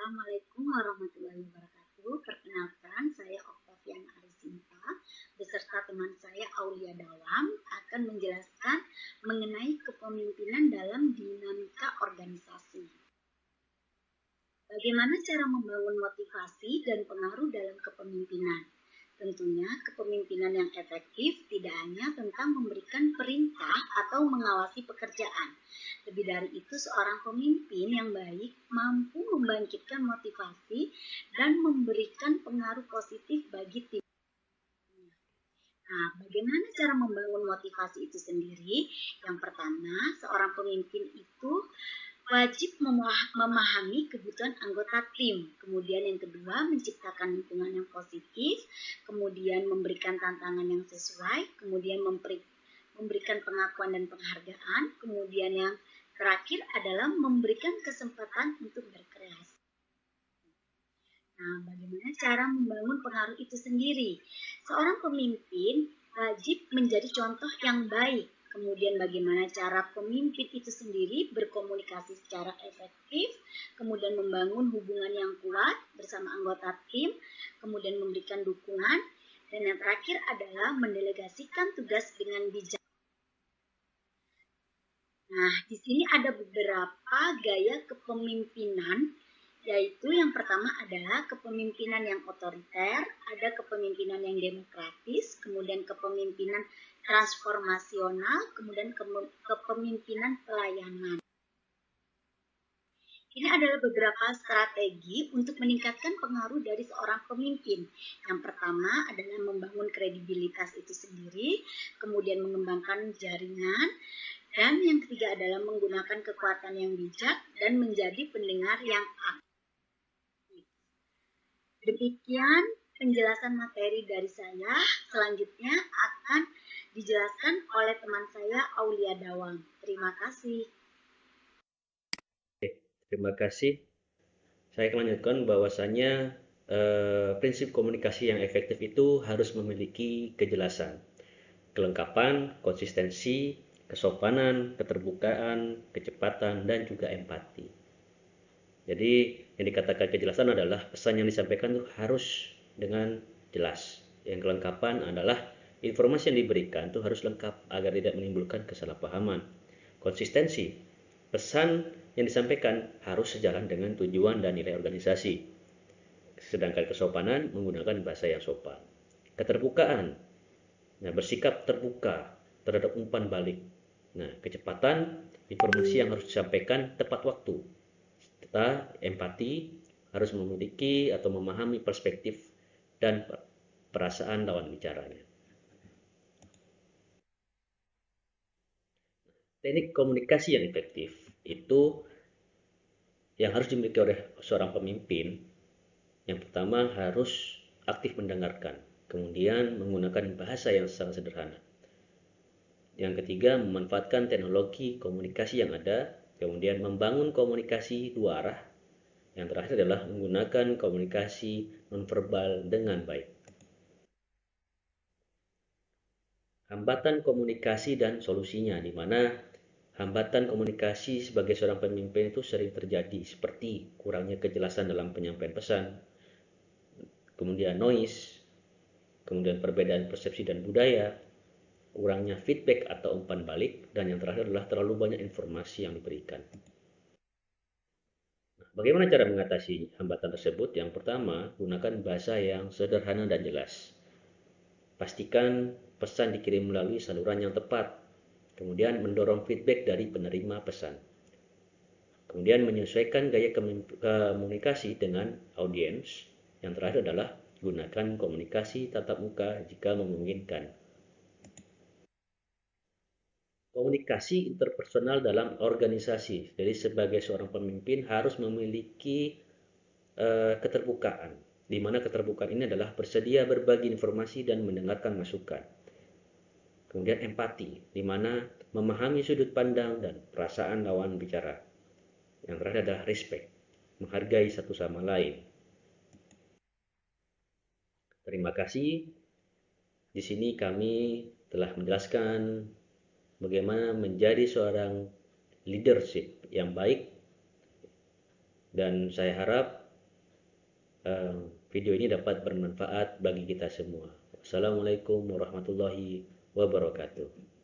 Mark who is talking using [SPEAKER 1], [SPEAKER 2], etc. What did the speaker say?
[SPEAKER 1] Assalamualaikum warahmatullahi wabarakatuh. Perkenalkan, saya Oktaviana Arisinta beserta teman saya Aulia Dawam akan menjelaskan mengenai kepemimpinan dalam dinamika organisasi. Bagaimana cara membangun motivasi dan pengaruh dalam kepemimpinan? Tentunya kepemimpinan yang efektif tidak hanya tentang memberikan perintah atau mengawasi pekerjaan. Lebih dari itu, seorang pemimpin yang baik mampu membangkitkan motivasi dan memberikan pengaruh positif bagi tim. Nah, bagaimana cara membangun motivasi itu sendiri? Yang pertama, seorang pemimpin itu wajib memahami kebutuhan anggota tim. Kemudian yang kedua, menciptakan lingkungan yang positif. Kemudian memberikan tantangan yang sesuai. Kemudian memberikan pengakuan dan penghargaan. Kemudian yang terakhir adalah memberikan kesempatan untuk berkreasi. Nah, bagaimana cara membangun pengaruh itu sendiri? Seorang pemimpin wajib menjadi contoh yang baik. Kemudian bagaimana cara pemimpin itu sendiri berkomunikasi secara efektif, kemudian membangun hubungan yang kuat bersama anggota tim, kemudian memberikan dukungan, dan yang terakhir adalah mendelegasikan tugas dengan bijak. Nah, di sini ada beberapa gaya kepemimpinan, yaitu yang pertama adalah kepemimpinan yang otoriter, ada kepemimpinan yang demokratis, kemudian kepemimpinan transformasional, kemudian kepemimpinan pelayanan. Ini adalah beberapa strategi untuk meningkatkan pengaruh dari seorang pemimpin. Yang pertama adalah membangun kredibilitas itu sendiri, kemudian mengembangkan jaringan, dan yang ketiga adalah menggunakan kekuatan yang bijak dan menjadi pendengar yang aktif. Demikian penjelasan materi dari saya. Selanjutnya akan dijelaskan oleh teman saya Aulia Dawam. Terima kasih.
[SPEAKER 2] Terima kasih. Saya akan lanjutkan bahwasanya prinsip komunikasi yang efektif itu harus memiliki kejelasan, kelengkapan, konsistensi, kesopanan, keterbukaan, kecepatan, dan juga empati. Jadi yang dikatakan kejelasan adalah pesan yang disampaikan itu harus dengan jelas. Yang kelengkapan adalah informasi yang diberikan itu harus lengkap agar tidak menimbulkan kesalahpahaman. Konsistensi, pesan yang disampaikan harus sejalan dengan tujuan dan nilai organisasi. Sedangkan kesopanan menggunakan bahasa yang sopan. Keterbukaan, nah, bersikap terbuka terhadap umpan balik. Nah, kecepatan, informasi yang harus disampaikan tepat waktu. Serta empati, harus memiliki atau memahami perspektif dan perasaan lawan bicaranya. Teknik komunikasi yang efektif itu yang harus dimiliki oleh seorang pemimpin. Yang pertama harus aktif mendengarkan, kemudian menggunakan bahasa yang sangat sederhana. Yang ketiga, memanfaatkan teknologi komunikasi yang ada, kemudian membangun komunikasi dua arah. Yang terakhir adalah menggunakan komunikasi nonverbal dengan baik. Hambatan komunikasi dan solusinya, di mana hambatan komunikasi sebagai seorang pemimpin itu sering terjadi, seperti kurangnya kejelasan dalam penyampaian pesan, kemudian noise, kemudian perbedaan persepsi dan budaya, kurangnya feedback atau umpan balik, dan yang terakhir adalah terlalu banyak informasi yang diberikan. Bagaimana cara mengatasi hambatan tersebut? Yang pertama, gunakan bahasa yang sederhana dan jelas. Pastikan pesan dikirim melalui saluran yang tepat. Kemudian mendorong feedback dari penerima pesan. Kemudian menyesuaikan gaya komunikasi dengan audiens. Yang terakhir adalah gunakan komunikasi tatap muka jika memungkinkan. Komunikasi interpersonal dalam organisasi. Jadi sebagai seorang pemimpin harus memiliki keterbukaan, di mana keterbukaan ini adalah bersedia berbagi informasi dan mendengarkan masukan. Kemudian empati, di mana memahami sudut pandang dan perasaan lawan bicara. Yang terakhir adalah respect, menghargai satu sama lain. Terima kasih. Di sini kami telah menjelaskan bagaimana menjadi seorang leadership yang baik, dan saya harap video ini dapat bermanfaat bagi kita semua. Wassalamualaikum warahmatullahi wabarakatuh.